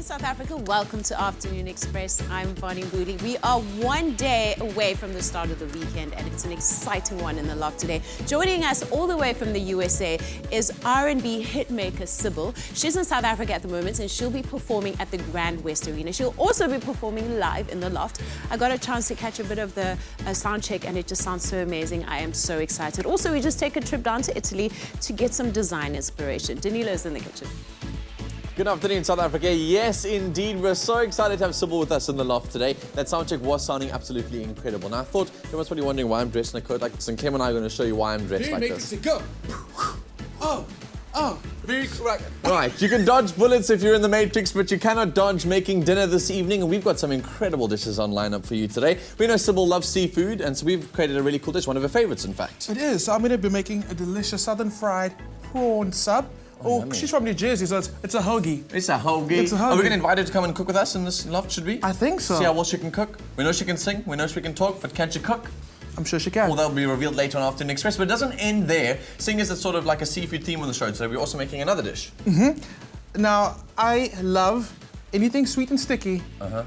afternoon, South Africa. Welcome to Afternoon Express. I'm Bonnie Booley. We are one day away from the start of the weekend, and it's an exciting one in the loft today. Joining us all the way from the USA is R&B hitmaker Sybil. She's in South Africa at the moment, and she'll be performing at the Grand West Arena. She'll also be performing live in the loft. I got a chance to catch a bit of the sound check, and it just sounds so amazing. I am so excited. Also, we just take a trip down to Italy to get some design inspiration. Danilo's in the kitchen. Good afternoon, South Africa. Yes, indeed. We're so excited to have Sybil with us in the loft today. That soundcheck was sounding absolutely incredible. Now, I thought you must be wondering why I'm dressed in a coat like this, and Clem and I are going to show you why I'm dressed like this. Go. Oh, very correct. Right, you can dodge bullets if you're in the Matrix, but you cannot dodge making dinner this evening, and we've got some incredible dishes on lineup for you today. We know Sybil loves seafood, and so we've created a really cool dish, one of her favorites, in fact. It is. So I'm going to be making a delicious southern fried prawn sub. Oh, she's from New Jersey, so it's a hoagie. It's a hoagie. It's a hoagie. Are we going to invite her to come and cook with us in this loft, should we? I think so. See how well she can cook. We know she can sing, we know she can talk, but can't she cook? I'm sure she can. Well, that'll be revealed later on Afternoon Express, but it doesn't end there. Seeing as it's sort of like a seafood theme on the show today, we're also making another dish. Now, I love anything sweet and sticky,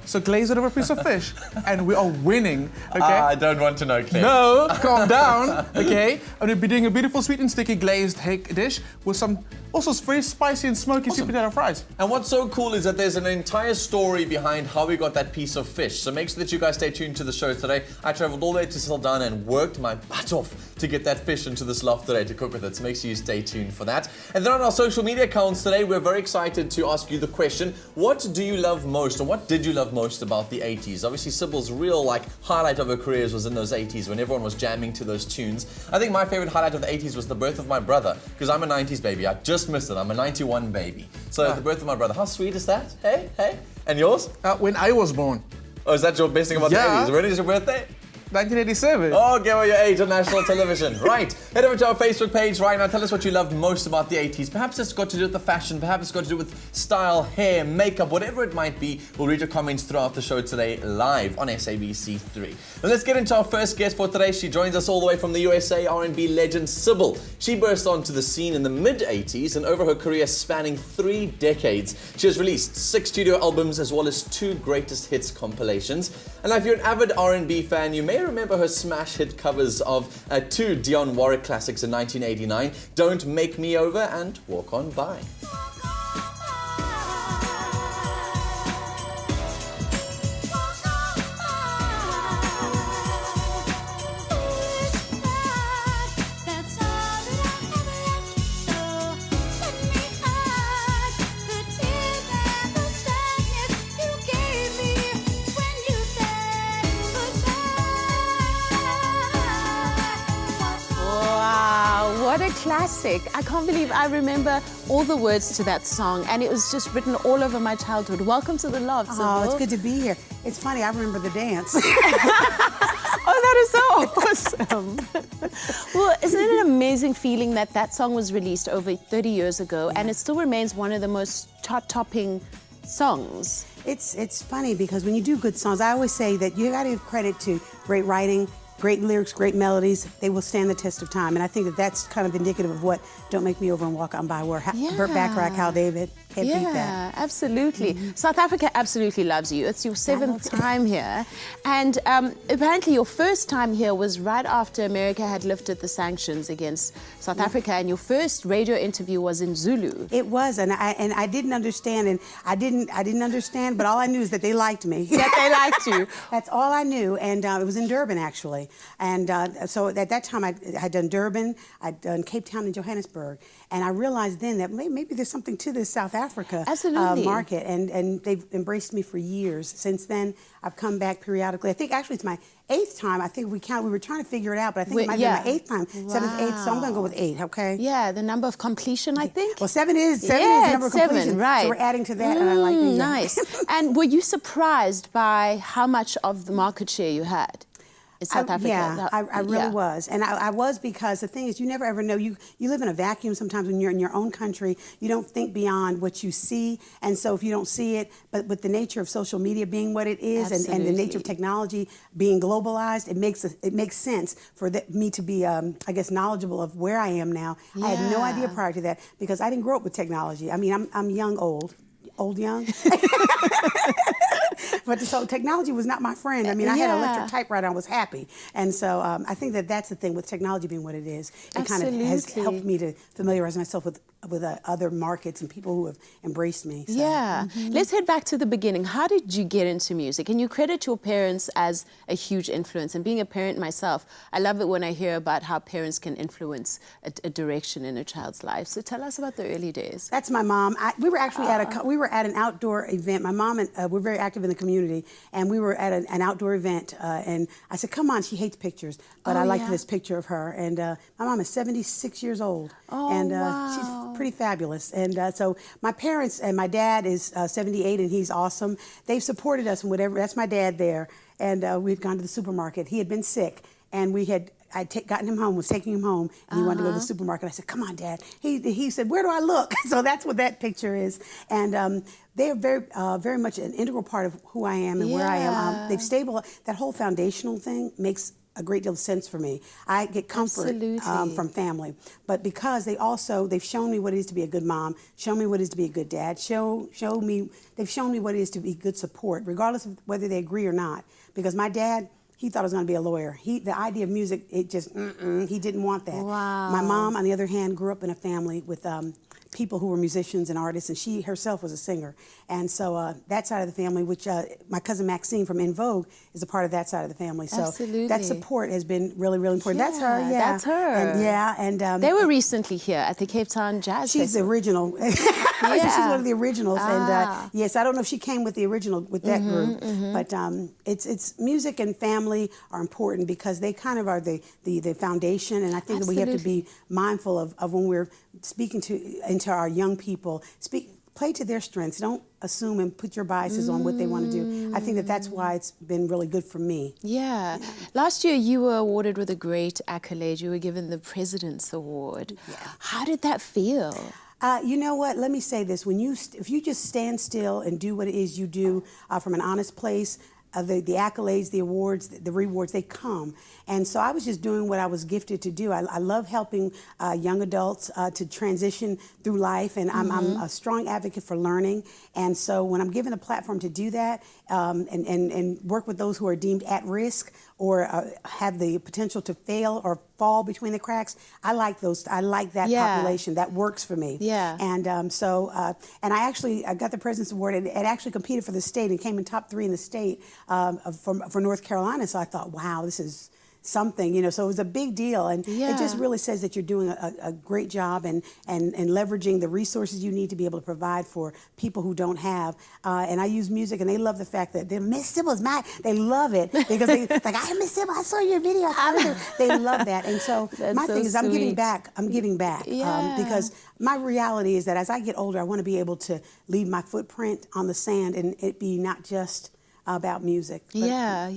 so glaze it over a piece of fish, and we are winning, okay? I don't want to know, Claire. No, calm down, okay? I'm going to be doing a beautiful sweet and sticky glazed hake dish with some also very spicy and smoky sweet potato fries. And what's so cool is that there's an entire story behind how we got that piece of fish. So make sure that you guys stay tuned to the show today. I traveled all the way to Sybil and worked my butt off to get that fish into this loft today to cook with it. So make sure you stay tuned for that. And then on our social media accounts today, we're very excited to ask you the question, what do you love most, or what did you love most about the 80s? Obviously, Sybil's real highlight of her career was in those 80s when everyone was jamming to those tunes. I think my favorite highlight of the 80s was the birth of my brother, because I'm a 90s baby. I just missed it. I'm a 91 baby. So the birth of my brother. How sweet is that? Hey, hey. And yours? When I was born. Oh, is that your best thing about the 80s? When is your birthday? 1987. Oh, give away your age on national television. Right. Head over to our Facebook page right now. Tell us what you loved most about the 80s. Perhaps it's got to do with the fashion. Perhaps it's got to do with style, hair, makeup, whatever it might be. We'll read your comments throughout the show today live on SABC3. Now let's get into our first guest for today. She joins us all the way from the USA, R&B legend Sybil. She burst onto the scene in the mid-80s, and over her career spanning 3 decades, she has released 6 studio albums as well as 2 greatest hits compilations. And now if you're an avid R&B fan, you may remember her smash hit covers of 2 Dionne Warwick classics in 1989, Don't Make Me Over and Walk On By. What a classic. I can't believe I remember all the words to that song, and it was just written all over my childhood. Welcome to the loft, Sybil. Oh, it's good to be here. It's funny, I remember the dance. Oh, that is so awesome. Well, isn't it an amazing feeling that that song was released over 30 years ago, and it still remains one of the most chart-topping songs? It's funny because when you do good songs, I always say that you gotta give credit to great writing, great lyrics, great melodies. They will stand the test of time. And I think that that's kind of indicative of what Don't Make Me Over and Walk On By were. Burt Bacharach, Hal David, can't beat that. Yeah, absolutely. South Africa absolutely loves you. It's your 7th time here. And apparently your first time here was right after America had lifted the sanctions against South Africa, and your first radio interview was in Zulu. It was, and I didn't understand, and I didn't understand, but all I knew is that they liked me. That they liked you. That's all I knew, and it was in Durban, actually. And so at that time, I had done Durban, I'd done Cape Town and Johannesburg, and I realized then that maybe there's something to this South Africa market, and they've embraced me for years. Since then, I've come back periodically. I think actually it's my 8th time. I think we were trying to figure it out, but I think it might be my 8th time. 7th, 8th, so I'm gonna go with 8, okay? Yeah, the number of completion, I think. Well, 7 is the number of completion. 7, right. So we're adding to that, and I like being nice. And were you surprised by how much of the market share you had? South Africa. Yeah, I really was. And I was, because the thing is, you never ever know. You live in a vacuum sometimes when you're in your own country. You don't think beyond what you see. And so if you don't see it, but with the nature of social media being what it is, and the nature of technology being globalized, it makes sense for me to be, I guess, knowledgeable of where I am now. Yeah. I had no idea prior to that, because I didn't grow up with technology. I mean, I'm young, old. old young. But so technology was not my friend. I mean, I had an electric typewriter, I was happy. And so I think that that's the thing with technology being what it is. It kind of has helped me to familiarize myself with other markets and people who have embraced me. So. Yeah. Let's head back to the beginning. How did you get into music? And you credit your parents as a huge influence. And being a parent myself, I love it when I hear about how parents can influence a direction in a child's life. So tell us about the early days. That's my mom. We were actually at an outdoor event. My mom and we're very active in the community, and we were at an outdoor event. And I said, "Come on." She hates pictures, but I liked this picture of her. And my mom is 76 years old, and she's pretty fabulous. And so my parents and my dad is 78, and he's awesome. They've supported us in whatever. That's my dad there, and we'd gone to the supermarket. He had been sick, and I'd gotten him home, was taking him home, and he wanted to go to the supermarket. I said, "Come on, Dad." He said, "Where do I look?" So that's what that picture is. And they are very much an integral part of who I am and where I am. They've stabilized. That whole foundational thing makes a great deal of sense for me. I get comfort from family, but because they've shown me what it is to be a good mom, shown me what it is to be a good dad, they've shown me what it is to be good support, regardless of whether they agree or not. Because my dad, he thought I was going to be a lawyer. The idea of music, it just, he didn't want that. Wow. My mom, on the other hand, grew up in a family with people who were musicians and artists, and she herself was a singer. And so that side of the family, which my cousin Maxine from In Vogue is a part of that side of the family. So that support has been really, really important. Yeah, that's her, yeah. That's her. And they were recently here at the Cape Town Jazz Festival. She's the original. She's one of the originals. And yes, I don't know if she came with the original, with that group, but it's music and family are important because they kind of are the foundation, and I think that we have to be mindful of when we're speaking into our young people, play to their strengths. Don't assume and put your biases on what they want to do. I think that that's why it's been really good for me. Yeah. Last year you were awarded with a great accolade. You were given the President's Award. Yeah. How did that feel? You know what? Let me say this. If you just stand still and do what it is you do from an honest place, the accolades, the awards, the rewards, they come. And so I was just doing what I was gifted to do. I love helping young adults to transition through life, and I'm a strong advocate for learning. And so when I'm given a platform to do that and work with those who are deemed at risk or have the potential to fail or fall between the cracks, I like that population. That works for me. Yeah. And and I got the President's Award, and actually competed for the state and came in top 3 in the state for North Carolina. So I thought, wow, this is something, so it was a big deal, and it just really says that you're doing a great job and leveraging the resources you need to be able to provide for people who don't have. And I use music, and they love the fact that Miss Sybil's they love it because they like, "I Miss Sybil, I saw your video." They love that, and so my thing is, I'm giving back. Because my reality is that as I get older, I want to be able to leave my footprint on the sand, and it be not just about music. Yeah.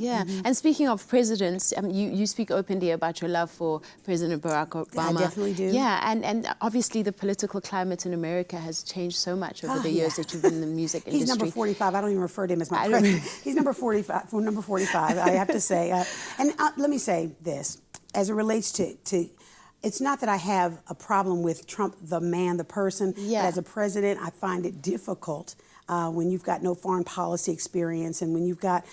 And speaking of presidents, you speak openly about your love for President Barack Obama. I definitely do. Yeah, and obviously the political climate in America has changed so much over the years that you've been in the music industry. He's number 45. I don't even refer to him as my president. He's number 45. Number 45. I have to say. And let me say this, as it relates to. It's not that I have a problem with Trump, the man, the person. Yeah. But as a president, I find it difficult when you've got no foreign policy experience, and when you've got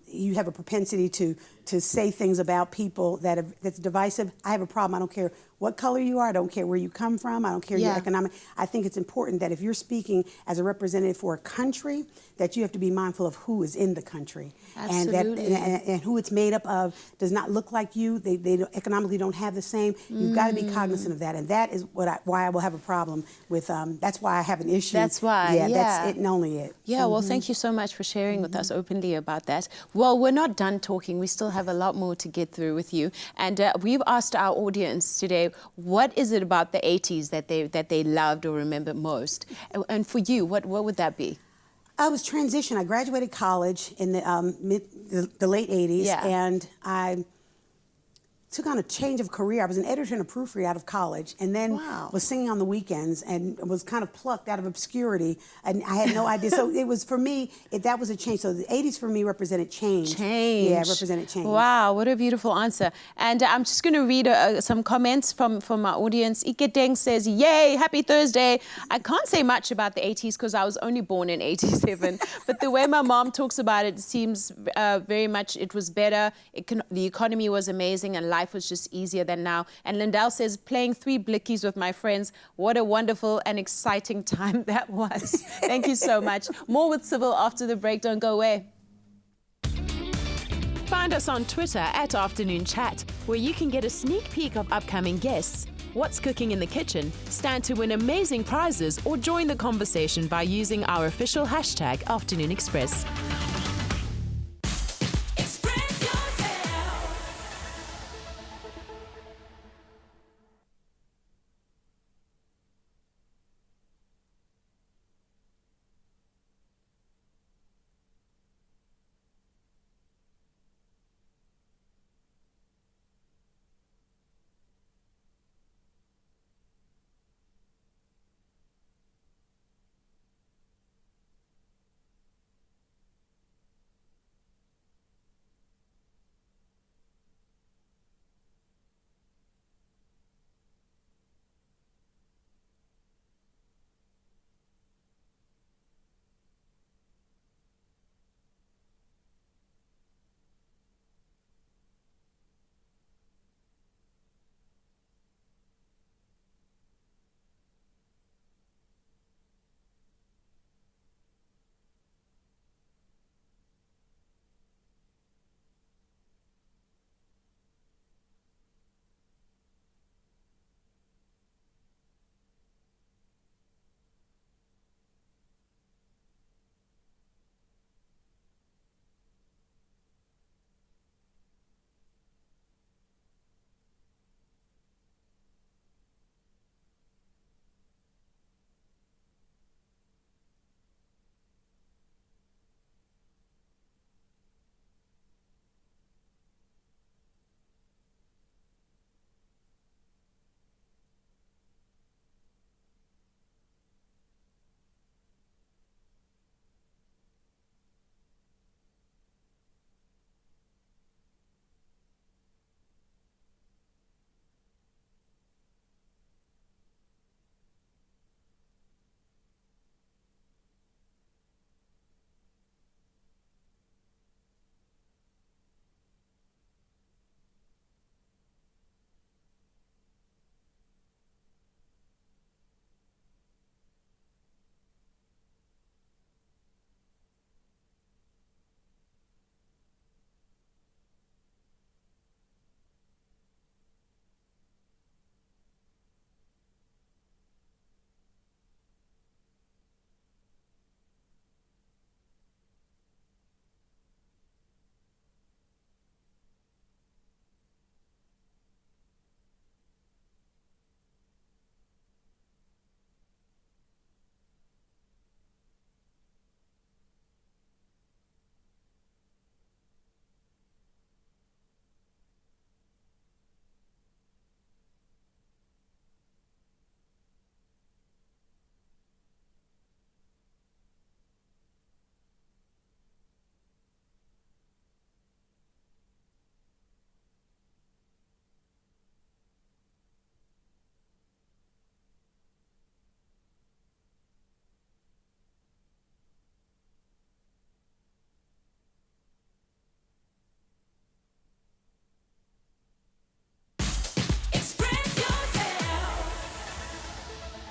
you have a propensity to say things about people that's divisive. I have a problem. I don't care what color you are. I don't care where you come from. I don't care your economic. I think it's important that if you're speaking as a representative for a country, that you have to be mindful of who is in the country. Absolutely. And who it's made up of does not look like you. They economically don't have the same. You've got to be cognizant of that, and that is why I will have a problem with. That's why I have an issue. That's why. Yeah, that's it and only it. Yeah. Well, thank you so much for sharing with us openly about that. Well, we're not done talking. We still have a lot more to get through with you, and we've asked our audience today, what is it about the 80s that they loved or remember most? And for you, what would that be? I was transition. I graduated college in the late 80s, and took on a change of career. I was an editor and a proofreader out of college, and then was singing on the weekends, and was kind of plucked out of obscurity, and I had no idea. So it was, for me, that was a change. So the 80s for me represented change. Change. Yeah, represented change. Wow, what a beautiful answer. And I'm just going to read some comments from my audience. Ike Deng says, yay, happy Thursday. I can't say much about the 80s because I was only born in 87, but the way my mom talks about it seems very much it was better. The economy was amazing and life was just easier than now. And Lindell says, playing 3 blickies with my friends, what a wonderful and exciting time that was. Thank you so much. More with Sybil after the break. Don't go away. Find us on Twitter at Afternoon Chat, where you can get a sneak peek of upcoming guests, what's cooking in the kitchen, stand to win amazing prizes, or join the conversation by using our official hashtag Afternoon Express.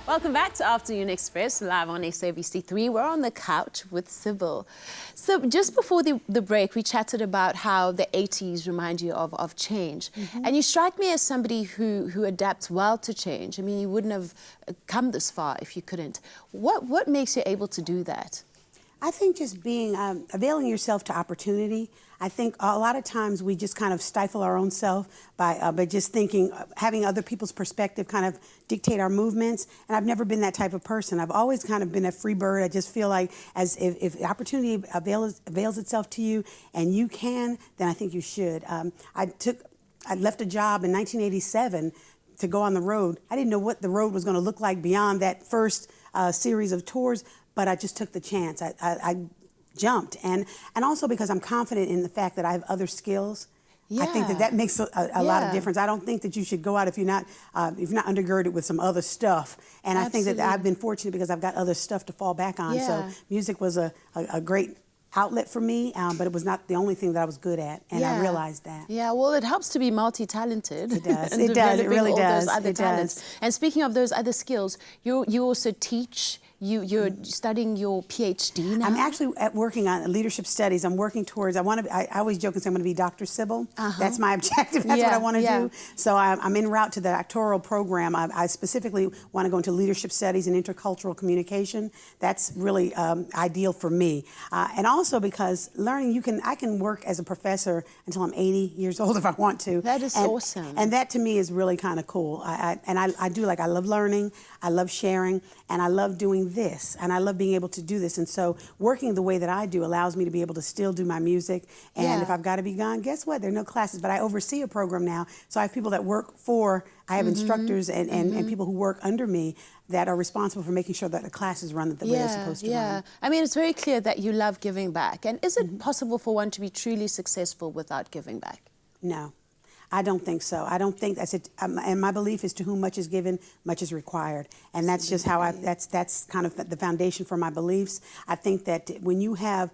Welcome back to Afternoon Express, live on SABC3. We're on the couch with Sybil. So just before the break, we chatted about how the 80s remind you of change. And you strike me as somebody who adapts well to change. I mean, you wouldn't have come this far if you couldn't. What makes you able to do that? I think just being, availing yourself to opportunity. I think a lot of times we just kind of stifle our own self by just thinking, having other people's perspective kind of dictate our movements. And I've never been that type of person. I've always kind of been a free bird. I just feel like as if the opportunity avails itself to you and you can, then I think you should. I took I left a job in 1987 to go on the road. I didn't know what the road was going to look like beyond that first series of tours, but I just took the chance. I jumped, and also because I'm confident in the fact that I have other skills. I think that makes a lot of difference. I don't think that you should go out if you're not undergirded with some other stuff. And I think that I've been fortunate because I've got other stuff to fall back on. So music was a great outlet for me, but it was not the only thing that I was good at, and I realized that. Yeah, well, it helps to be multi-talented. It does. And It does. It really all does. Those other talents. And speaking of those other skills, you also teach. You're studying your PhD now? I'm actually working on leadership studies. I'm working towards, I always joke and say I'm going to be Dr. Sybil. That's my objective. That's what I want to do. So I'm en route to the doctoral program. I specifically want to go into leadership studies and intercultural communication. That's really ideal for me. And also because learning, I can work as a professor until I'm 80 years old if I want to. That is awesome. And that to me is really kind of cool. I love learning, I love sharing, and I love doing this, and I love being able to do this. And so working the way that I do allows me to be able to still do my music. And if I've got to be gone, guess what? There are no classes, but I oversee a program now. So I have people that work I have instructors and people who work under me that are responsible for making sure that the classes run the way they're supposed to run. I mean, it's very clear that you love giving back. And is it possible for one to be truly successful without giving back? No. I don't think so. I don't think that's it. And my belief is to whom much is given, much is required. And that's just how that's kind of the foundation for my beliefs. I think that when you have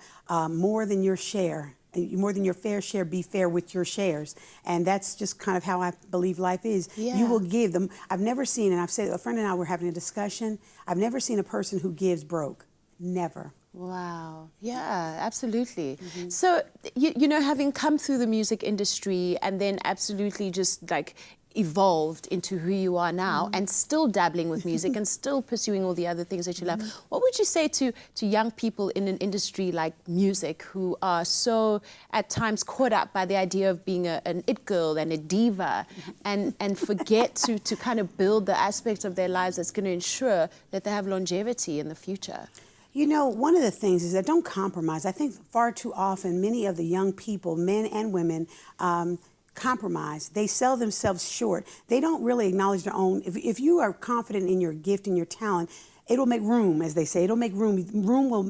more than your share, more than your fair share, be fair with your shares. And that's just kind of how I believe life is. You will give them. I've never seen, and I've said, a friend and I were having a discussion, I've never seen a person who gives broke. Never. Wow. Yeah, absolutely. So, you know, having come through the music industry and then absolutely just like evolved into who you are now and still dabbling with music and still pursuing all the other things that you love, what would you say to young people in an industry like music who are so at times caught up by the idea of being an it girl and a diva and forget to kind of build the aspects of their lives that's going to ensure that they have longevity in the future? You know, one of the things is that don't compromise. I think far too often, many of the young people, men and women, compromise. They sell themselves short. They don't really acknowledge their own. If you are confident in your gift and your talent, it'll make room, as they say. It'll make room. Room will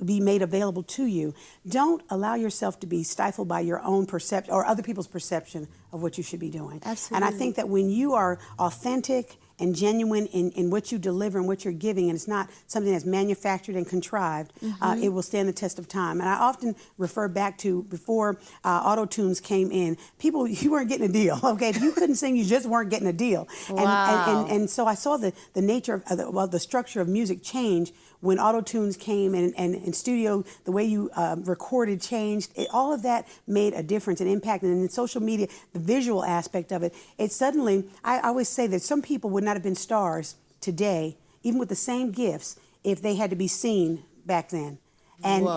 be made available to you. Don't allow yourself to be stifled by your own perception or other people's perception of what you should be doing. Absolutely. And I think that when you are authentic and genuine in what you deliver and what you're giving, and it's not something that's manufactured and contrived, it will stand the test of time. And I often refer back to before auto-tunes came in, people, you weren't getting a deal, okay? If you couldn't sing, you just weren't getting a deal. Wow. And so I saw the nature of the structure of music change when auto-tunes came and studio, the way you recorded changed. All of that made a difference and impact. And in social media, the visual aspect of it, it suddenly, I always say that some people would not have been stars today, even with the same gifts, if they had to be seen back then. And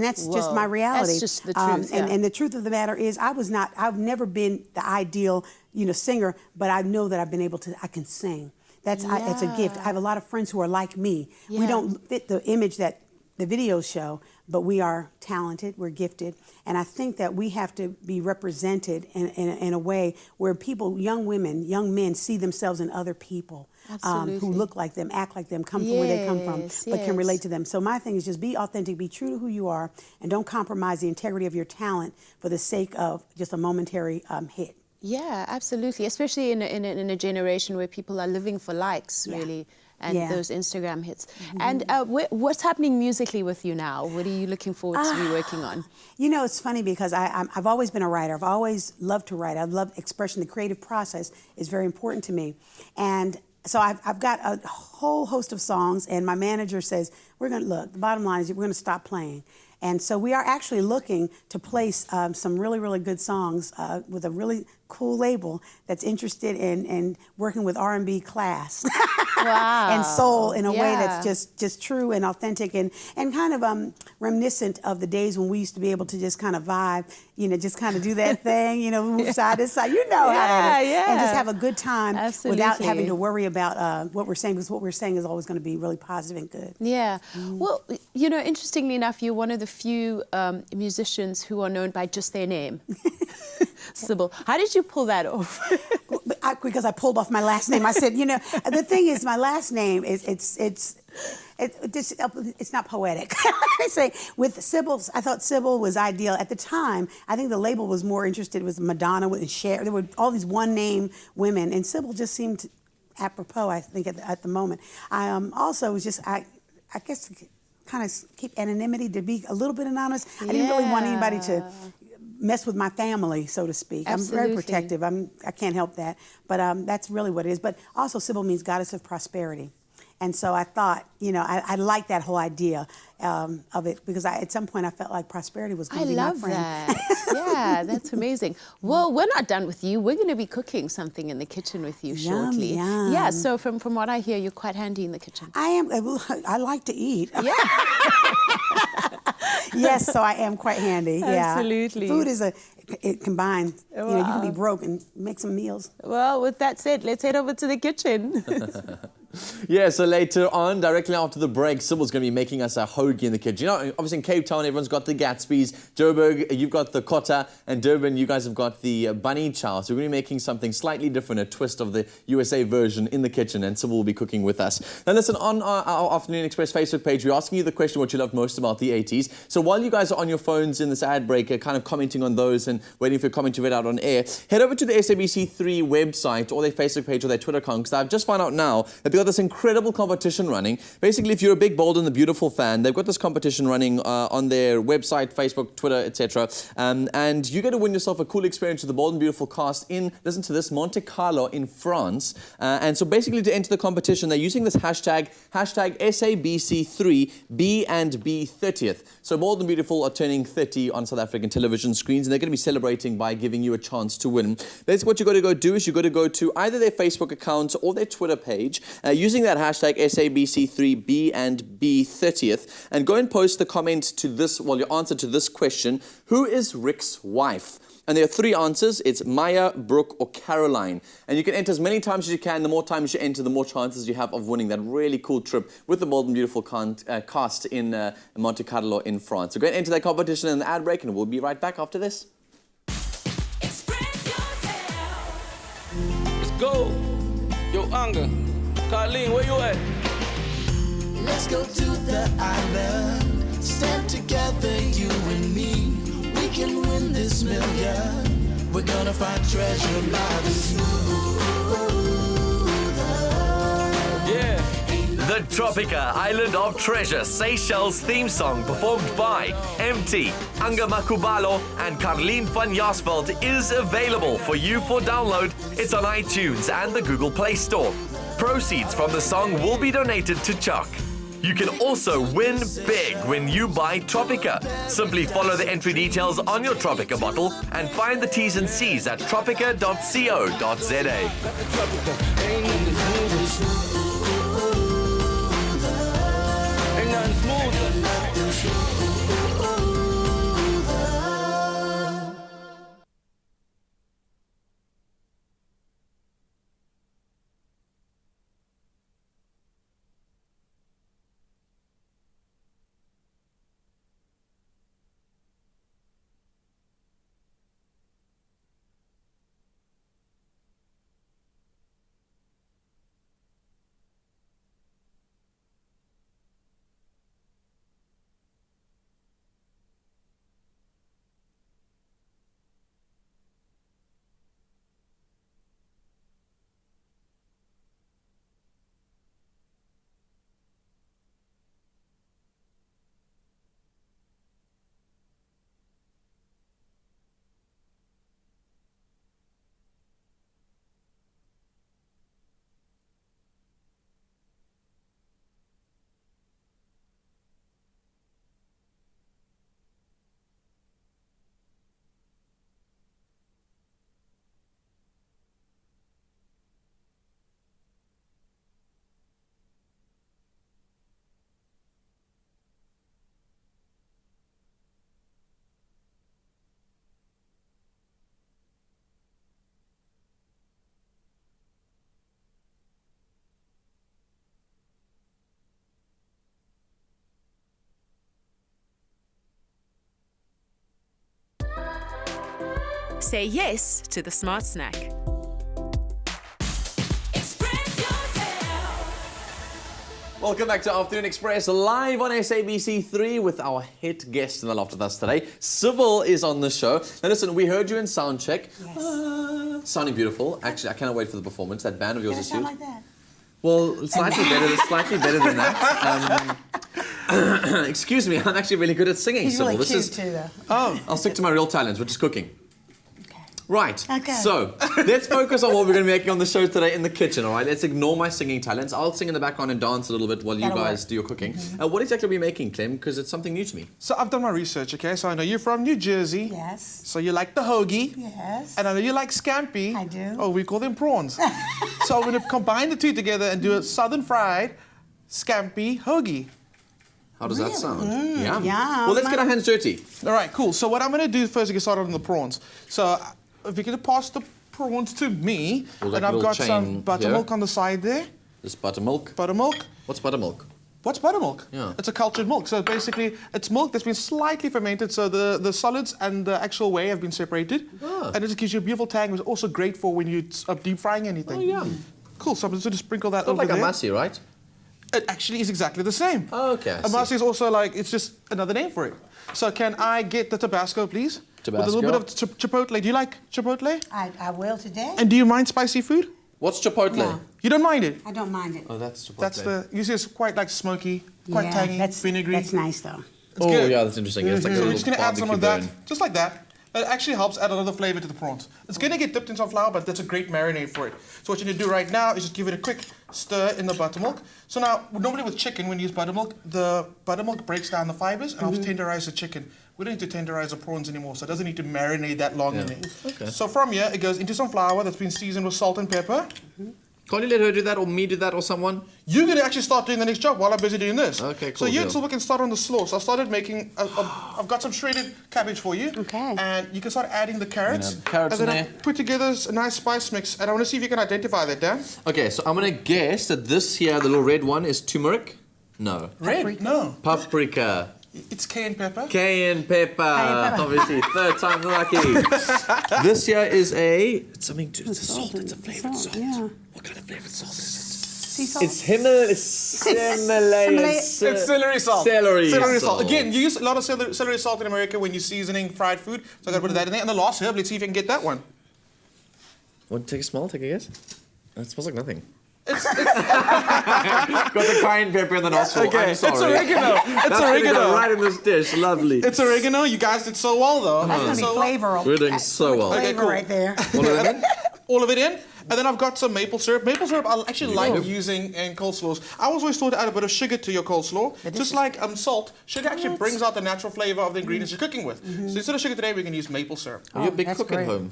that's just my reality. That's just the truth. And the truth of the matter is, I've never been the ideal, singer, but I know that I can sing. It's a gift. I have a lot of friends who are like me. We don't fit the image that the videos show, but we are talented, we're gifted, and I think that we have to be represented in a way where people, young women, young men, see themselves in other people who look like them, act like them, come from where they come from, but can relate to them. So my thing is just be authentic, be true to who you are, and don't compromise the integrity of your talent for the sake of just a momentary hit. Yeah, absolutely. Especially in a generation where people are living for likes, really, and those Instagram hits. And what's happening musically with you now? What are you looking forward to be working on? You know, it's funny because I've always been a writer. I've always loved to write. I love expression. The creative process is very important to me. And so I've got a whole host of songs, and my manager says, the bottom line is we're going to stop playing. And so we are actually looking to place some really, really good songs with a really cool label that's interested in working with R&B class and soul in a way that's just true and authentic and kind of reminiscent of the days when we used to be able to just kind of vibe, just kind of do that thing, move side to side, how that is, and just have a good time without having to worry about what we're saying, because what we're saying is always going to be really positive and good. Yeah. Well, interestingly enough, you're one of the few musicians who are known by just their name. Sybil. How did you pull that off? Because I pulled off my last name. I said, you know, the thing is, my last name is it's not poetic. I say with Sybil, I thought Sybil was ideal at the time. I think the label was more interested with Madonna and Cher. There were all these one-name women, and Sybil just seemed apropos. I think at the moment. I also was just I guess kind of keep anonymity to be a little bit anonymous. I didn't really want anybody to mess with my family, so to speak. Absolutely. I'm very protective. I can't help that. But that's really what it is. But also, Sybil means goddess of prosperity. And so I thought, you know, I liked that whole idea of it because at some point I felt like prosperity was going to be my friend. I love that. Yeah, that's amazing. Well, we're not done with you. We're going to be cooking something in the kitchen with you shortly. Yum. Yeah, so from what I hear, you're quite handy in the kitchen. I am. I like to eat. Yeah. Yes, so I am quite handy. Yeah. Absolutely. Food is it combines. Wow. You know, you can be broke and make some meals. Well, with that said, let's head over to the kitchen. Yeah, so later on, directly after the break, Sybil's going to be making us a hoagie in the kitchen. You know, obviously in Cape Town, everyone's got the Gatsby's. Joburg, you've got the Kotta. And Durban, you guys have got the bunny chow. So we're going to be making something slightly different, a twist of the USA version in the kitchen. And Sybil will be cooking with us. Now listen, on our Afternoon Express Facebook page, we're asking you the question what you loved most about the 80s. So while you guys are on your phones in this ad break, kind of commenting on those and waiting for your comment to read out on air, head over to the SABC3 website or their Facebook page or their Twitter account, because I've just found out now that they've got this incredible competition running. Basically, if you're a big, bold and the beautiful fan, they've got this competition running on their website, Facebook, Twitter, etc. And you get to win yourself a cool experience with the Bold and Beautiful cast in, listen to this, Monte Carlo in France. And so basically to enter the competition, they're using this hashtag SABC3B&B30th. So Bold and Beautiful are turning 30 on South African television screens, and they're going to be celebrating by giving you a chance to win. Basically, what you've got to go do is you've got to go to either their Facebook account or their Twitter page using that hashtag SABC3B&B30th, and go and post the comment to this, well, your answer to this question: who is Rick's wife? And there are three answers. It's Maya, Brooke, or Caroline. And you can enter as many times as you can. The more times you enter, the more chances you have of winning that really cool trip with the Bold and Beautiful cast in Monte Carlo in France. So go and enter that competition in the ad break, and we'll be right back after this. Let's go. Yo, Anga. Carlene, where you at? Let's go to the island. Stand together, you and me. We can win this million. We're gonna find treasure by the smooth. Yeah. The Tropica Island of Treasure Seychelles theme song performed by MT, Anga Makubalo and Carlien van Jasveld is available for you for download. It's on iTunes and the Google Play Store. Proceeds from the song will be donated to Chuck. You can also win big when you buy Tropica. Simply follow the entry details on your Tropica bottle and find the T's and C's at tropica.co.za. Ain't nothing smoother. Say yes to the smart snack. Welcome back to Afternoon Express, live on SABC3 with our hit guest in the loft with us today. Sybil is on the show. Now listen, we heard you in sound check. Yes. Sounding beautiful. Actually, I cannot wait for the performance. That band of yours is Sound huge. like that. Well, slightly better than that. Excuse me, I'm actually really good at singing, He's Sybil. really cute too, though. Oh, I'll stick to my real talents, which is cooking. Okay. Right. Okay. So, let's focus on what we're going to be making on the show today in the kitchen, all right? Let's ignore my singing talents. I'll sing in the background and dance a little bit while you That'll guys work. do your cooking. What exactly are we making, Clem? Because it's something new to me. So I've done my research, okay? So I know you're from New Jersey. Yes. So you like the hoagie. Yes. And I know you like scampi. I do. Oh, we call them prawns. So I'm going to combine the two together and do a southern fried scampi hoagie. How does that sound? yum. Well, let's get our hands dirty. All right, cool. So what I'm going to do first is get started on the prawns. So if you're going to pass the prawns to me, Well, like and I've a little got some chain buttermilk here. on the side there. This buttermilk. Buttermilk. What's buttermilk? What's buttermilk? Yeah. It's a cultured milk. So basically, it's milk that's been slightly fermented, so the solids and the actual whey have been separated. Ah. And it just gives you a beautiful tang, which is also great for when you're deep frying anything. Oh, yum. Cool, so I'm just going to sprinkle that Not over like there. a masi, right? It actually is exactly the same. Oh, okay, I see. Amasi is also like, it's just another name for it. So can I get the Tabasco, please? With a little bit of chipotle. Do you like chipotle? I will today. And do you mind spicy food? What's chipotle? No. You don't mind it? I don't mind it. Oh, that's chipotle. That's the, usually it's quite like smoky, quite tangy, that's, vinegary. That's nice, though. Oh, good. yeah, that's interesting. It's like a So we're little just going to add some of barbecue that, burn. just like that. It actually helps add another flavor to the prawns. It's going to get dipped in some flour, but that's a great marinade for it. So what you need to do right now is just give it a quick stir in the buttermilk. So now, normally with chicken, when you use buttermilk, the buttermilk breaks down the fibers and helps tenderize the chicken. We don't need to tenderize the prawns anymore, so it doesn't need to marinate that long in it. Okay. So from here, it goes into some flour that's been seasoned with salt and pepper. Can't you let her do that, or me do that, or someone? You're going to actually start doing the next job while I'm busy doing this. Okay, So cool, you and deal. Sybil can start on the slaw. So I started making, I've got some shredded cabbage for you. Okay. And you can start adding the carrots. Yeah, carrots and in then there. I put together a nice spice mix. And I want to see if you can identify that, Dan. Okay, so I'm going to guess that this here, the little red one, is turmeric? No. Red? No. Paprika. It's cayenne pepper. Cayenne pepper. Obviously, third time lucky. This here is it's something to, it's a salt, it's a flavored salt. Yeah. What kind of flavored salt is Sea salt? it? It's Himalayan. It's celery salt. Celery salt. salt. Again, you use a lot of celery salt in America when you're seasoning fried food. So I got to put that in there. And the last herb, let's see if you can get that one. Want to take a smell? Take a guess? It smells like nothing. Got the cayenne pepper in the nostril. Okay, I'm it's sorry. oregano. It's That's gonna go oregano. right in this dish. Lovely. It's oregano. You guys did so well, though. That's going to be flavor. We're doing so well. Flavor cool. right there. What are they? All of it in. And then I've got some maple syrup. Maple syrup I actually like using in coleslaws. I always thought to add a bit of sugar to your coleslaw. Just like salt, sugar actually brings out the natural flavor of the ingredients you're cooking with. So instead of sugar today, we can use maple syrup. Are you a big that's cook at great. home?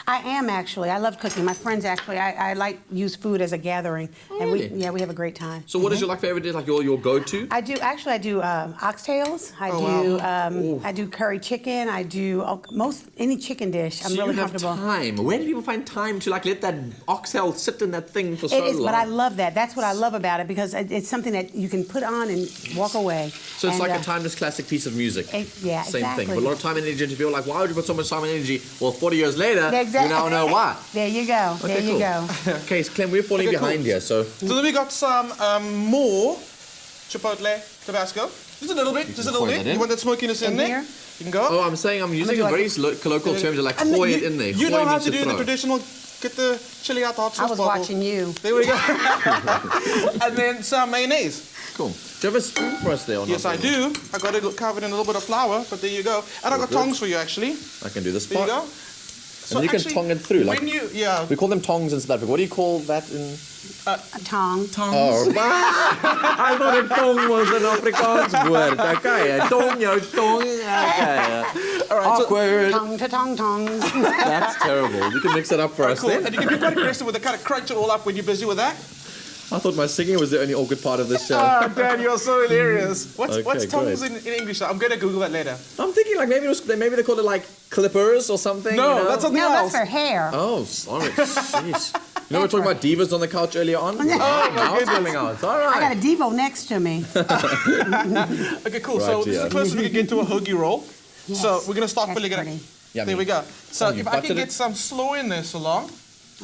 I am actually. I love cooking. My friends actually. I like use food as a gathering, and really? we have a great time. So what is your favorite dish? Like your go-to? I do oxtails. I do curry chicken. I do any chicken dish. I'm So really you have comfortable. time. Where do people find time to let that oxtail sit in that thing for so It is, long? but I love that. That's what I love about it because it's something that you can put on and walk away. So it's And, like a timeless classic piece of music. yeah, Same exactly. thing. But a lot of time and energy into people are like, why would you put so much time and energy? Well, 40 years later, you now know why. There you go. Okay, there you cool. go. Okay, so Clem, we're falling Okay, behind cool. here, so... So then we got some more chipotle Tabasco. Just a little bit. Just a little pour bit. that in. You want that smokiness in In there? here? You can go. Oh, I'm saying I'm using do a like very it. colloquial term to like And pour you- it in there. You know Pour how means to do the throw. traditional, get the chili out the hot sauce I was bottle. watching you. There we go. And then some mayonnaise. Cool. Do you have a spoon for us there or Yes, not? I do. I got it covered in a little bit of flour, but there you go. And I got good. tongs for you, actually. I can do this There you part. go. And you can tong it through. Like, When you, yeah. we call them tongs in South Africa. What do you call that in... A tongue. Oh, I thought a tong was an Afrikaans word. Okay, a tong, yo, tong. Okay. All right, so, Awkward. Tongue to tongue tongues. That's terrible. You can mix it up for us cool. then. And you can be quite aggressive with it, kind of crunch it all up when you're busy with that. I thought my singing was the only awkward part of this show. Oh, Dad, you're so hilarious. What's Okay, tongues great. in English? I'm going to Google that later. I'm thinking like maybe they call it like clippers or something. No, you know? that's something No, else. that's her hair. Oh, sorry. Jeez. You know, we're talking about divas on the couch earlier on? Oh, Now it's coming out. All I got right. a Devo next to me. Okay, cool. So Right, this is yeah. the closest we can get to a hoagie roll. Yes, So we're going to start that's filling it up. pretty. Yummy. There we go. So you if I can buttered get it. some slaw in there, so long.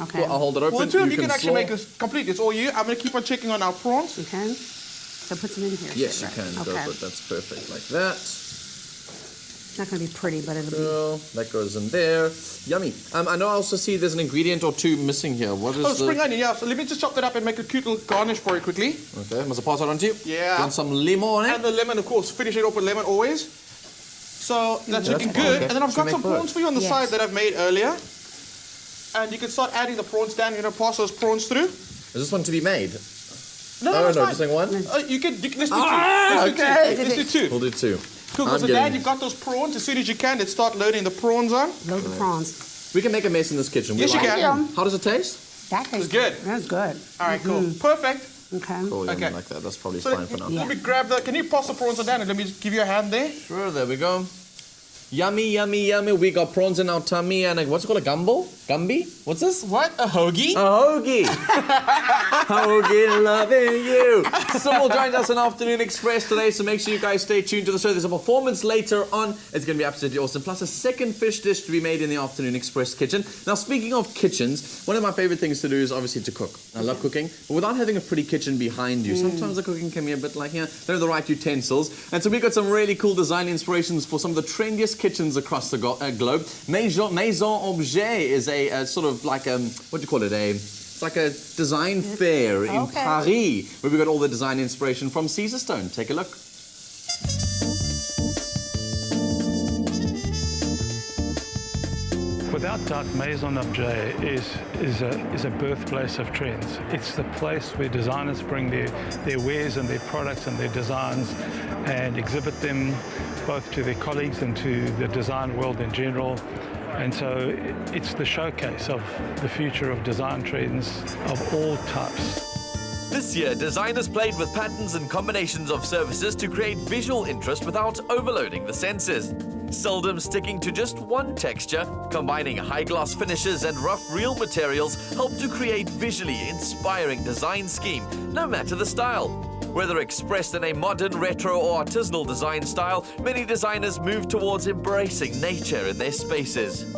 Okay. Well, I'll hold it open. Well, two of you can actually slaw. make this complete. It's all you. I'm going to keep on checking on our prawns. You can. So put some in here. Yes, you right? can. Go Okay. for it. That's perfect. Like that. It's not going to be pretty, but it'll be. Cool. That goes in there. Yummy. I know I also see there's an ingredient or two missing here. What is Oh, spring onion, yeah. So let me just chop that up and make a cute little garnish for it quickly. Okay, must I pass it on to you? Yeah. Get some lemon on it. And the lemon, of course. Finish it off with lemon always. So that's looking That's fine, good. okay. And then I've Should got we some make both? prawns for you on the Yes. side that I've made earlier. And you can start adding the prawns down. You're going to pass those prawns through. Is this one to be made? No, Oh, it's no, fine. just like one? You can, let's do two. Ah, Let's do okay. two. Let's do two. We'll do two. Cool, I'm so getting- Dad, you've got those prawns. As soon as you can, let's start loading the prawns on. Load the prawns. We can make a mess in this kitchen. We Yes, you like can. it. Yeah. How does it taste? That tastes good. That's good. All right, cool. Perfect. Okay. Cool, yummy Okay. like that. That's probably So fine for now. let me grab the, can you pass the prawns on down and let me just give you a hand there? Sure, there we go. Yummy, yummy, yummy. We got prawns in our tummy and what's it called? A gumbo? Gumby? What's this? What? A hoagie? A hoagie. Hoagie loving you. Sybil joined us on Afternoon Express today, so make sure you guys stay tuned to the show. There's a performance later on. It's going to be absolutely awesome. Plus a second fish dish to be made in the Afternoon Express kitchen. Now, speaking of kitchens, one of my favorite things to do is obviously to cook. I love cooking, but without having a pretty kitchen behind you, sometimes the cooking can be a bit like, don't have the right utensils. And so we've got some really cool design inspirations for some of the trendiest kitchens across the globe. Maison Objet is a sort of like, what do you call it? It's like a design fair in Paris, where we've got all the design inspiration from Caesar Stone. Take a look. Without doubt, Maison Objet is a birthplace of trends. It's the place where designers bring their wares and their products and their designs and exhibit them both to their colleagues and to the design world in general. And so it's the showcase of the future of design trends of all types. This year, designers played with patterns and combinations of surfaces to create visual interest without overloading the senses. Seldom sticking to just one texture, combining high-gloss finishes and rough real materials help to create visually inspiring design scheme, no matter the style. Whether expressed in a modern, retro or artisanal design style, many designers move towards embracing nature in their spaces.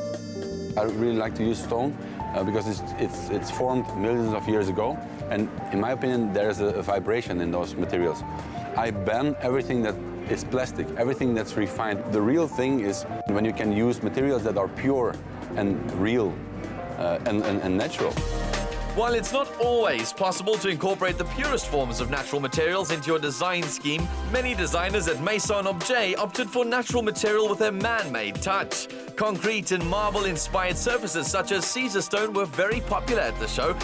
I really like to use stone because it's formed millions of years ago, and in my opinion there's a vibration in those materials. I ban everything that is plastic, everything that's refined. The real thing is when you can use materials that are pure and real and natural. While it's not always possible to incorporate the purest forms of natural materials into your design scheme, many designers at Maison Objet opted for natural material with a man-made touch. Concrete and marble-inspired surfaces such as Caesar stone were very popular at the show,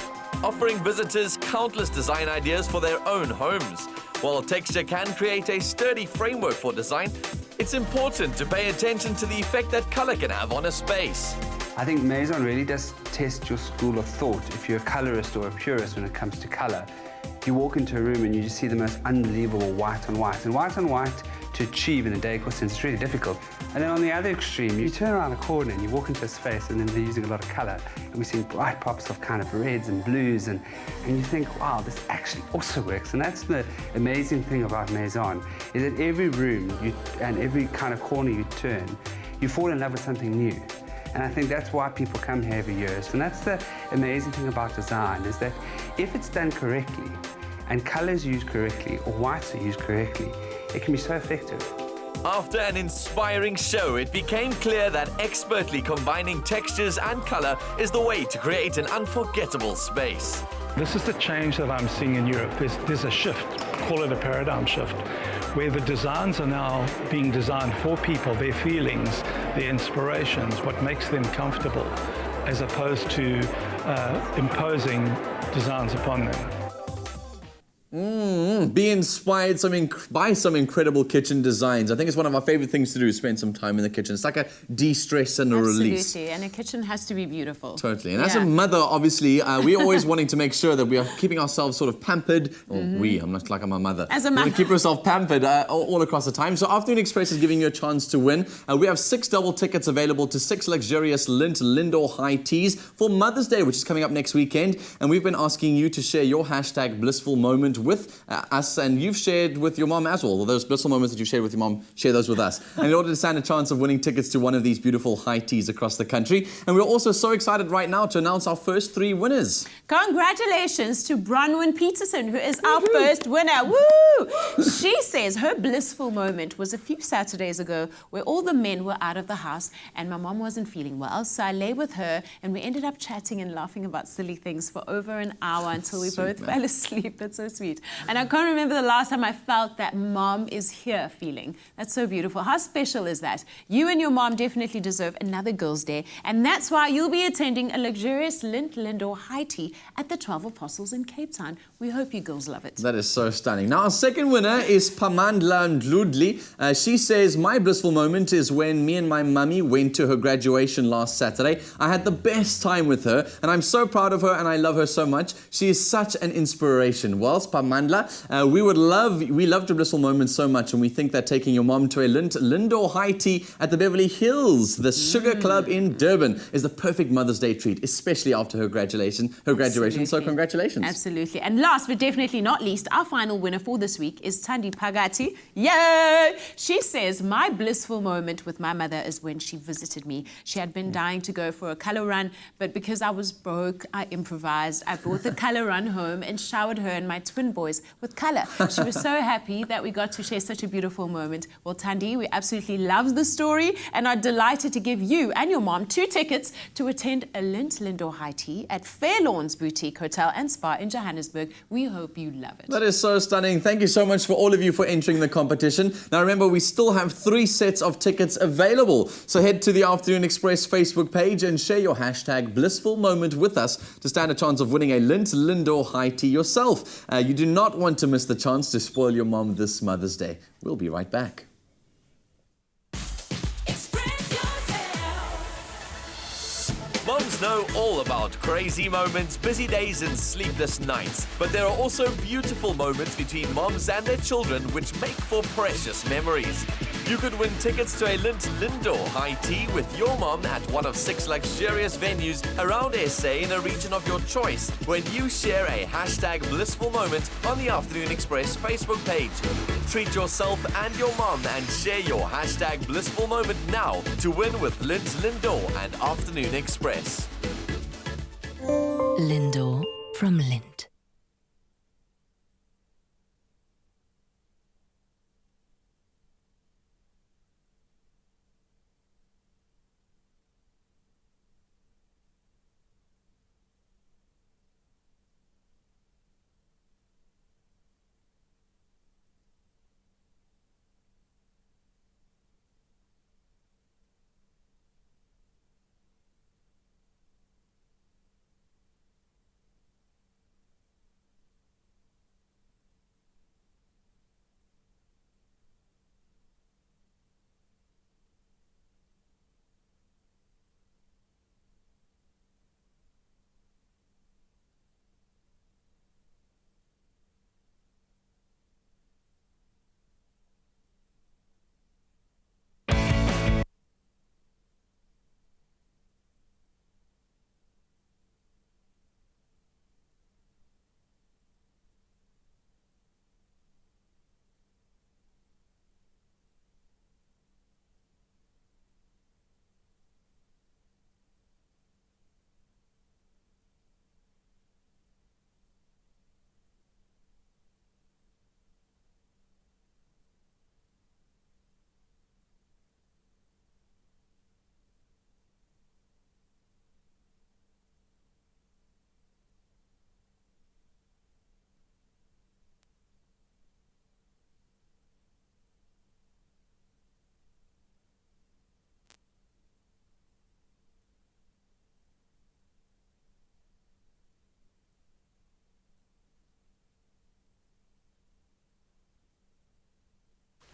offering visitors countless design ideas for their own homes. While texture can create a sturdy framework for design, it's important to pay attention to the effect that color can have on a space. I think Maison really does test your school of thought. If you're a colorist or a purist when it comes to color, you walk into a room and you just see the most unbelievable white on white. And white on white to achieve in a decor sense is really difficult. And then on the other extreme, you turn around a corner and you walk into a space and then they're using a lot of color. And we're seeing bright pops of kind of reds and blues and you think, wow, this actually also works. And that's the amazing thing about Maison, is that every room and every kind of corner you turn, you fall in love with something new. And I think that's why people come here every year. And that's the amazing thing about design, is that if it's done correctly, and colors used correctly, or whites are used correctly, it can be so effective. After an inspiring show, it became clear that expertly combining textures and color is the way to create an unforgettable space. This is the change that I'm seeing in Europe. There's a shift, call it a paradigm shift, where the designs are now being designed for people, their feelings, their inspirations, what makes them comfortable, as opposed to imposing designs upon them. Be inspired by some incredible kitchen designs. I think it's one of my favorite things to do is spend some time in the kitchen. It's like a de-stress and a release. Absolutely, and a kitchen has to be beautiful. Totally. And as a mother, obviously, we're always wanting to make sure that we are keeping ourselves sort of pampered. I'm not like I'm a mother. As a We mother. want to keep yourself pampered all across the time. So Afternoon Express is giving you a chance to win. We have 6 double tickets available to 6 luxurious Lindor high teas for Mother's Day, which is coming up next weekend. And we've been asking you to share your hashtag blissful moment with us, and you've shared with your mom as well. Those blissful moments that you shared with your mom, share those with us. And in order to stand a chance of winning tickets to one of these beautiful high teas across the country. And we're also so excited right now to announce our first 3 winners. Congratulations to Bronwyn Peterson, who is our first winner. Woo! She says her blissful moment was a few Saturdays ago where all the men were out of the house and my mom wasn't feeling well. So I lay with her and we ended up chatting and laughing about silly things for over an hour until we both fell asleep. That's so sweet. And I can't remember the last time I felt that mom is here feeling. That's so beautiful. How special is that? You and your mom definitely deserve another Girls' Day. And that's why you'll be attending a luxurious Lindor high tea at the 12 Apostles in Cape Town. We hope you girls love it. That is so stunning. Now, our second winner is Pamandla Ndludli. She says, my blissful moment is when me and my mummy went to her graduation last Saturday. I had the best time with her, and I'm so proud of her, and I love her so much. She is such an inspiration. Whilst Pamandla, we loved your blissful moment so much, and we think that taking your mom to a Lindor high tea at the Beverly Hills, the Sugar Club in Durban, is the perfect Mother's Day treat, especially after her graduation. So congratulations. Absolutely. And last but definitely not least, our final winner for this week is Tandi Pagati. Yay! She says, my blissful moment with my mother is when she visited me. She had been dying to go for a colour run, but because I was broke, I improvised. I brought the colour run home and showered her and my twin boys with colour. She was so happy that we got to share such a beautiful moment. Well, Tandi, we absolutely love the story and are delighted to give you and your mom 2 tickets to attend a Lindor high tea at Fairlawns Boutique Hotel and Spa in Johannesburg. We hope you love it. That is so stunning. Thank you so much for all of you for entering the competition. Now remember, we still have 3 sets of tickets available. So head to the Afternoon Express Facebook page and share your hashtag blissful moment with us to stand a chance of winning a Lindor high tea yourself. You do not want to miss the chance to spoil your mom this Mother's Day. We'll be right back. Moms know all about crazy moments, busy days and sleepless nights. But there are also beautiful moments between moms and their children which make for precious memories. You could win tickets to a Lindor high tea with your mom at one of 6 luxurious venues around SA in a region of your choice when you share a hashtag blissful moment on the Afternoon Express Facebook page. Treat yourself and your mom and share your hashtag blissful moment now to win with Lindor and Afternoon Express. Lindor from Lind.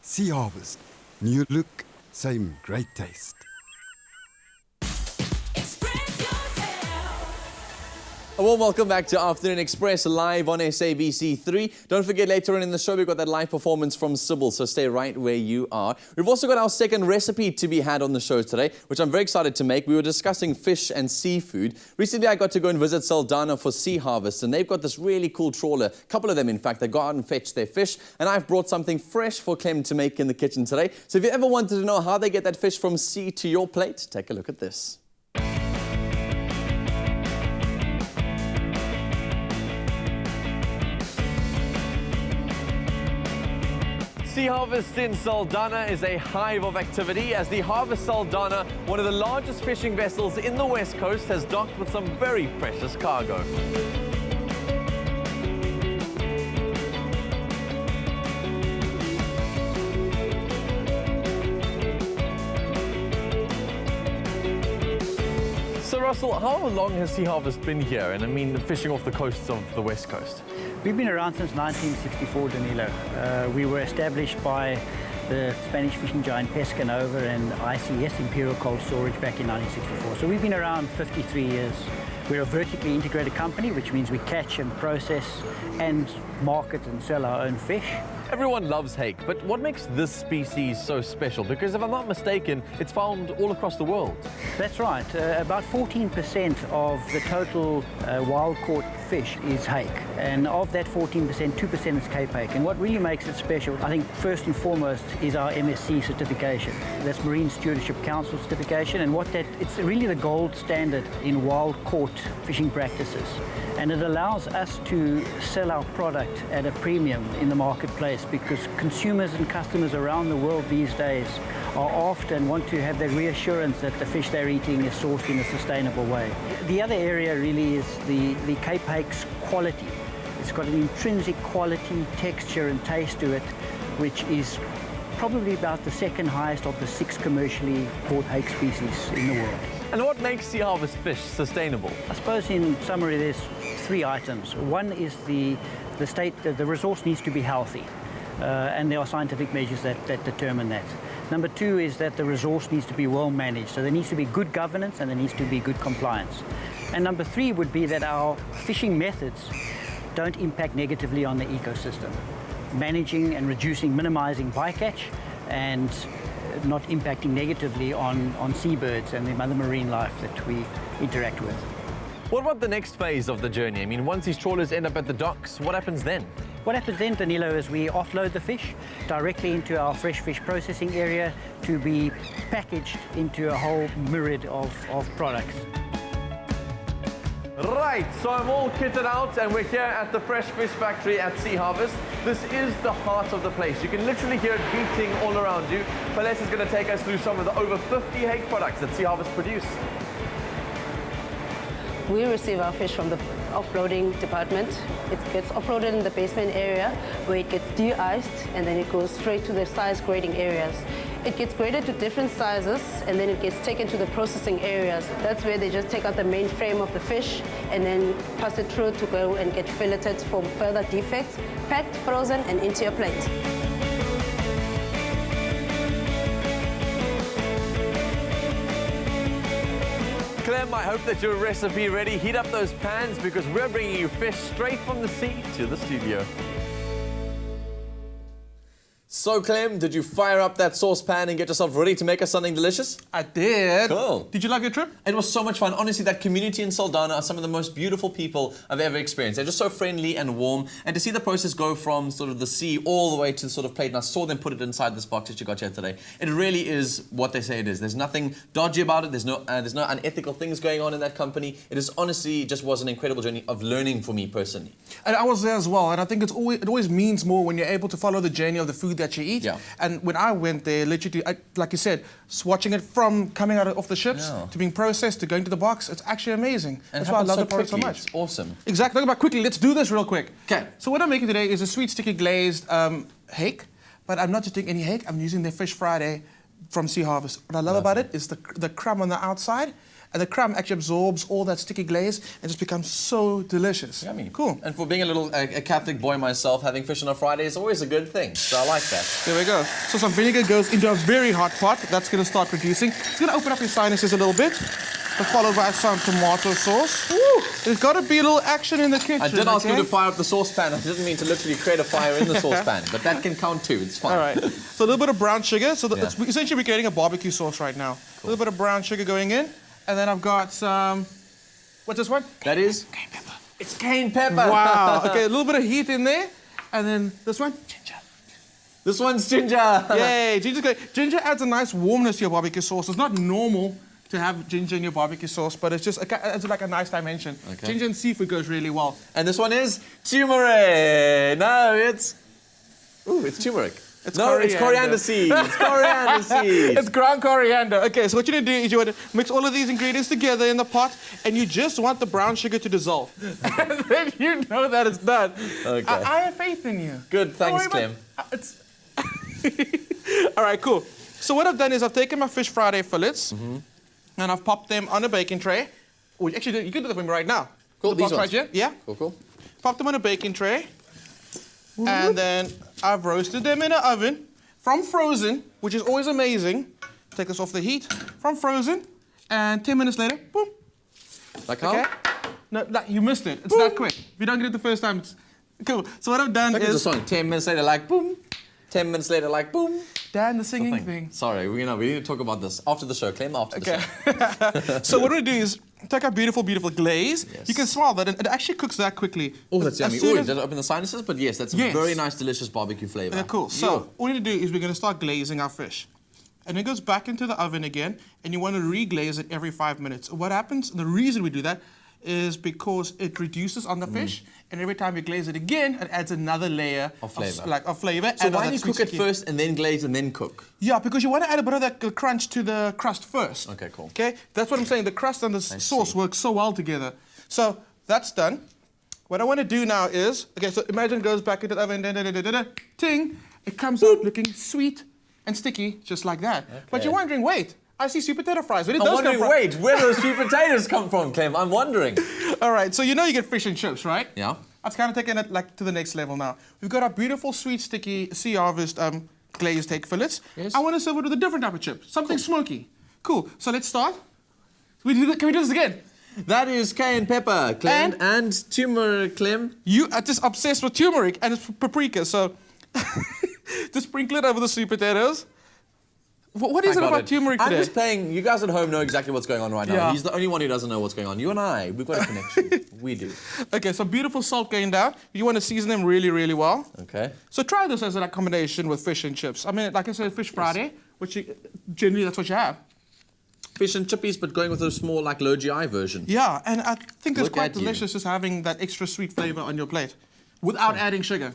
Sea Harvest. New look, same great taste. A warm welcome back to Afternoon Express live on SABC3. Don't forget, later on in the show, we've got that live performance from Sybil, so stay right where you are. We've also got our second recipe to be had on the show today, which I'm very excited to make. We were discussing fish and seafood. Recently, I got to go and visit Saldanha for sea harvest, and they've got this really cool trawler, a couple of them, in fact, that go out and fetch their fish, and I've brought something fresh for Clem to make in the kitchen today. So if you ever wanted to know how they get that fish from sea to your plate, take a look at this. Sea Harvest in Saldanha is a hive of activity as the Harvest Saldanha, one of the largest fishing vessels in the West Coast, has docked with some very precious cargo. So Russell, how long has Sea Harvest been here, and I mean fishing off the coasts of the West Coast? We've been around since 1964, Danilo. We were established by the Spanish fishing giant Pescanova and ICS, Imperial Cold Storage, back in 1964. So we've been around 53 years. We're a vertically integrated company, which means we catch and process and market and sell our own fish. Everyone loves hake, but what makes this species so special? Because if I'm not mistaken, it's found all across the world. That's right. About 14% of the total wild-caught fish is hake. And of that 14%, 2% is Cape hake. And what really makes it special, I think, first and foremost, is our MSC certification. That's Marine Stewardship Council certification. And it's really the gold standard in wild-caught fishing practices. And it allows us to sell our product at a premium in the marketplace, because consumers and customers around the world these days are often want to have the reassurance that the fish they're eating is sourced in a sustainable way. The other area really is the Cape hake's quality. It's got an intrinsic quality, texture and taste to it, which is probably about the second highest of the 6 commercially caught hake species in the world. And what makes Sea Harvest fish sustainable? I suppose in summary there's 3 items. One is the resource needs to be healthy, and there are scientific measures that determine that. Number 2 is that the resource needs to be well managed, so there needs to be good governance and there needs to be good compliance. And number 3 would be that our fishing methods don't impact negatively on the ecosystem, managing and reducing, minimizing bycatch, and not impacting negatively on seabirds and the other marine life that we interact with. What about the next phase of the journey? I mean, once these trawlers end up at the docks, what happens then? What happens then, Danilo, is we offload the fish directly into our fresh fish processing area to be packaged into a whole myriad of products. Right, so I'm all kitted out and we're here at the Fresh Fish Factory at Sea Harvest. This is the heart of the place. You can literally hear it beating all around you. Paulette is going to take us through some of the over 50 hake products that Sea Harvest produce. We receive our fish from the offloading department. It gets offloaded in the basement area where it gets de-iced, and then it goes straight to the size grading areas. It gets graded to different sizes, and then it gets taken to the processing areas. That's where they just take out the main frame of the fish and then pass it through to go and get filleted for further defects, packed, frozen, and into your plate. Clem, I hope that your recipe ready. Heat up those pans because we're bringing you fish straight from the sea to the studio. So, Clem, did you fire up that saucepan and get yourself ready to make us something delicious? I did. Cool. Did you love your trip? It was so much fun. Honestly, that community in Saldanha are some of the most beautiful people I've ever experienced. They're just so friendly and warm. And to see the process go from sort of the sea all the way to the sort of plate, and I saw them put it inside this box that you got here today. It really is what they say it is. There's nothing dodgy about it. There's no unethical things going on in that company. It is honestly just was an incredible journey of learning for me personally. And I was there as well, and I think it always means more when you're able to follow the journey of the food that you eat. Yeah. And when I went there, literally, like you said, watching it from coming out off the ships to being processed to going to the box, it's actually amazing. And that's why I love the product so much. It's awesome. Exactly. Talk about quickly. Let's do this real quick. Okay. So what I'm making today is a sweet sticky glazed hake, but I'm not just doing any hake. I'm using their Fish Friday from Sea Harvest. What I love about it is the crumb on the outside. And the crumb actually absorbs all that sticky glaze and just becomes so delicious. Yummy. Cool. And for being a Catholic boy myself, having fish on a Friday is always a good thing. So I like that. There we go. So some vinegar goes into a very hot pot. That's going to start reducing. It's going to open up your sinuses a little bit. followed by some tomato sauce. There's got to be a little action in the kitchen. I did ask you to fire up the saucepan. I didn't mean to literally create a fire in the saucepan, but that can count too. It's fine. All right. So a little bit of brown sugar. So essentially we're creating a barbecue sauce right now. Cool. A little bit of brown sugar going in. And then I've got some... What's this one? That is? Cayenne pepper. It's cayenne pepper. Wow. Okay, a little bit of heat in there. And then this one? Ginger. This one's ginger. Yay, ginger's great. Ginger adds a nice warmness to your barbecue sauce. It's not normal to have ginger in your barbecue sauce, but it's just it's like a nice dimension. Okay. Ginger and seafood goes really well. And this one is turmeric. No, it's... Ooh, it's turmeric. It's coriander seeds. It's coriander seeds. It's ground coriander. Okay, so what you're going to do is you want to mix all of these ingredients together in the pot, and you just want the brown sugar to dissolve. And then you know that it's done. Okay. I have faith in you. Good, thanks, Clem. All right, cool. So what I've done is I've taken my fish Friday fillets, and I've popped them on a baking tray. Oh, actually, you can do that for me right now. Cool, these ones. Right here. Yeah. Cool. Popped them on a baking tray. And then I've roasted them in an oven from frozen, which is always amazing. Take this off the heat. From frozen, and 10 minutes later, boom. Like how? Okay. No, you missed it. It's that quick. If you don't get it the first time, it's cool. So what I've done is... It's a song. 10 minutes later, like boom. 10 minutes later, like boom. Dan, the singing thing. Sorry, we need to talk about this after the show, Clem, after the show. So what we're going to do is take our beautiful, beautiful glaze. Yes. You can smell that, and it actually cooks that quickly. Oh, that's yummy. Oh, does it open the sinuses? But yes, that's a very nice, delicious barbecue flavor. Cool. So all we need to do is we're going to start glazing our fish. And it goes back into the oven again, and you want to reglaze it every 5 minutes. What happens, the reason we do that is because it reduces on the fish, and every time you glaze it again, it adds another layer of flavor. Of flavor. So why do you cook it first and then glaze and then cook? Yeah, because you want to add a bit of that crunch to the crust first. Okay, cool. Okay, that's what I'm saying. The crust and the sauce work so well together. So that's done. What I want to do now is, okay, so imagine it goes back into the oven, ting, it comes out looking sweet and sticky, just like that. Okay. But you're wondering, wait, I see sweet potato fries. Where did those come from? Wait, where do those sweet potatoes come from, Clem? I'm wondering. All right, so you know you get fish and chips, right? Yeah. I've kind of taken it to the next level now. We've got our beautiful, sweet, sticky Sea Harvest glazed hake fillets. Yes. I want to serve it with a different type of chip, something smoky. Cool. So let's start. Can we do this again? That is cayenne pepper, Clem, and turmeric, Clem. You are just obsessed with turmeric and it's paprika, so just sprinkle it over the sweet potatoes. What is it about turmeric today? I'm just playing. You guys at home know exactly what's going on right now. Yeah. He's the only one who doesn't know what's going on. You and I, we've got a connection. We do. Okay, so beautiful salt going down. You want to season them really, really well. Okay. So try this as a combination with fish and chips. I mean, like I said, fish Friday, which generally that's what you have. Fish and chippies, but going with a small, like, low GI version. Yeah, and I think it's quite delicious just having that extra sweet flavor on your plate without adding sugar.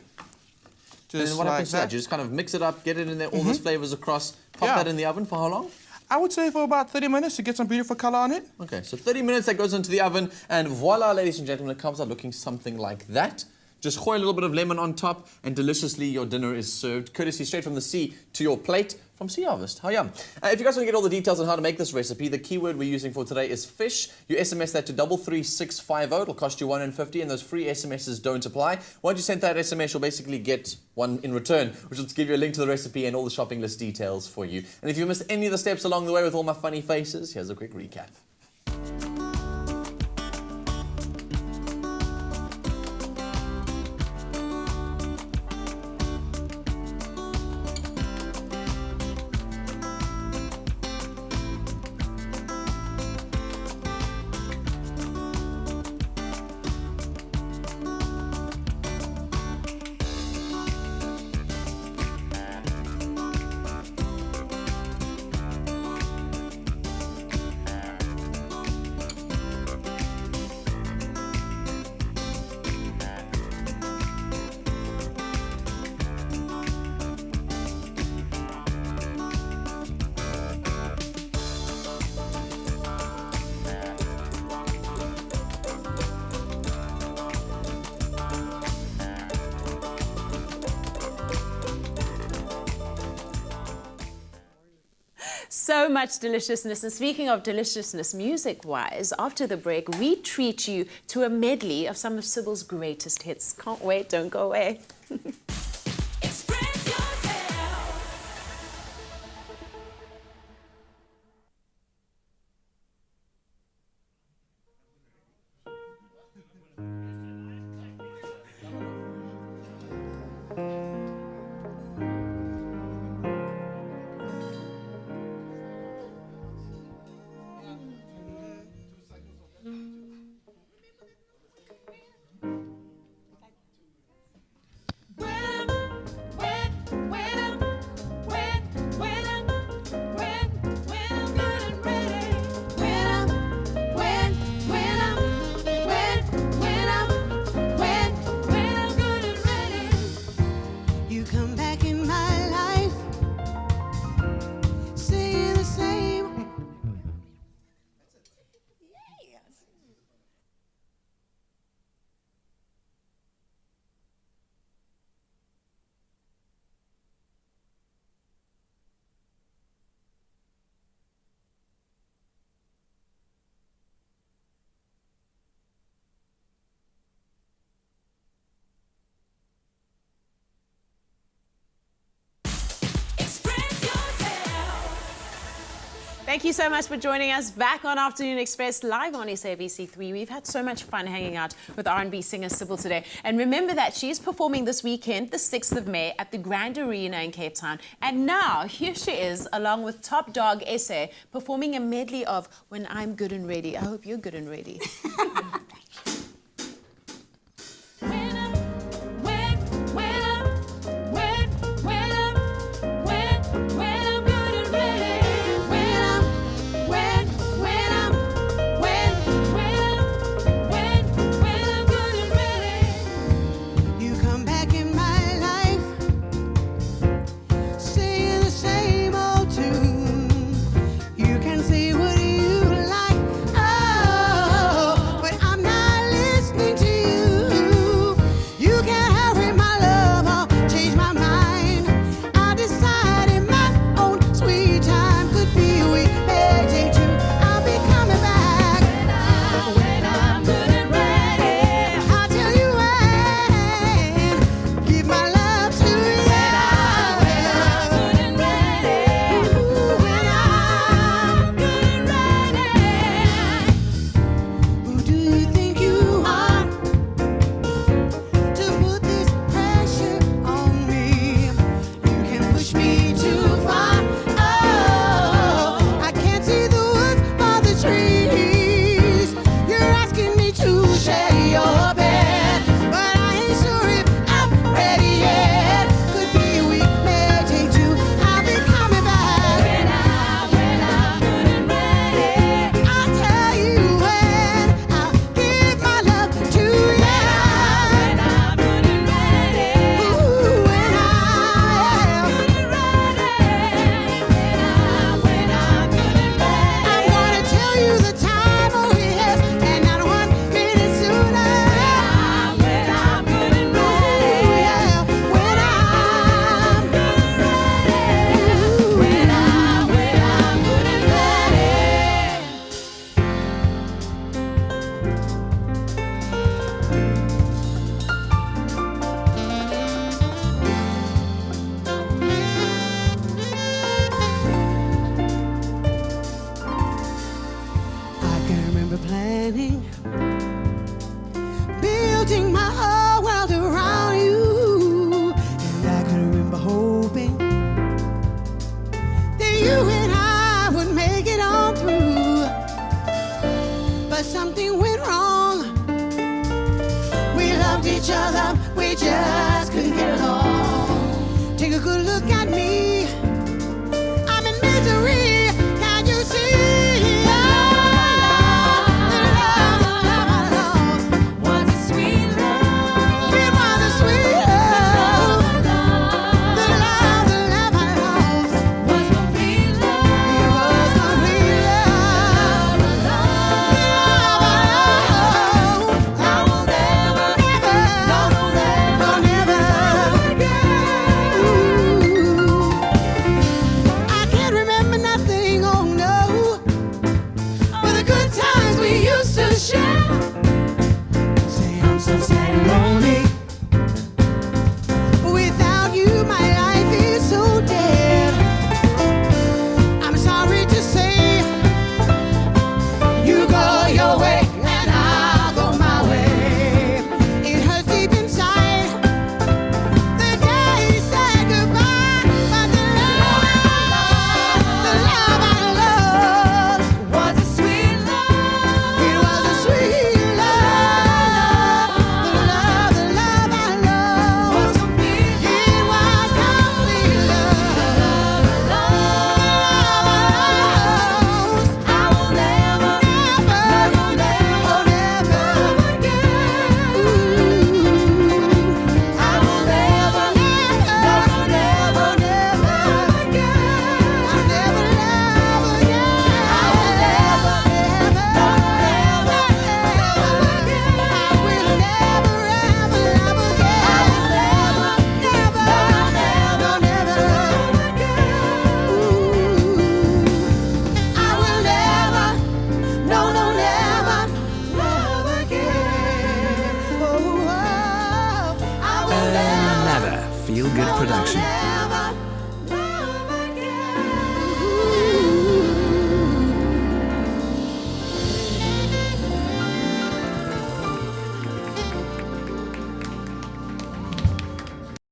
And then what happens to that? You just kind of mix it up, get it in there, all those flavors across, pop that in the oven for how long? I would say for about 30 minutes to get some beautiful color on it. Okay, so 30 minutes that goes into the oven, and voila, ladies and gentlemen, it comes out looking something like that. Just pour a little bit of lemon on top, and deliciously your dinner is served, courtesy straight from the sea to your plate from Sea Harvest. How yum. If you guys want to get all the details on how to make this recipe, the keyword we're using for today is fish. You SMS that to 33650. It'll cost you $1.50, and those free SMSs don't apply. Once you send that SMS, you'll basically get one in return, which will give you a link to the recipe and all the shopping list details for you. And if you missed any of the steps along the way with all my funny faces, here's a quick recap. So much deliciousness. And speaking of deliciousness, music-wise, after the break, we treat you to a medley of some of Sybil's greatest hits. Can't wait, don't go away. Thank you so much for joining us back on Afternoon Express, live on SABC3. We've had so much fun hanging out with R&B singer Sybil today. And remember that she is performing this weekend, the 6th of May, at the Grand Arena in Cape Town. And now, here she is, along with Top Dog SA, performing a medley of When I'm Good and Ready. I hope you're good and ready. Building my whole world around you, and I can remember hoping that you and I would make it on through, but something went wrong. We loved each other, we just couldn't get along. Take a good look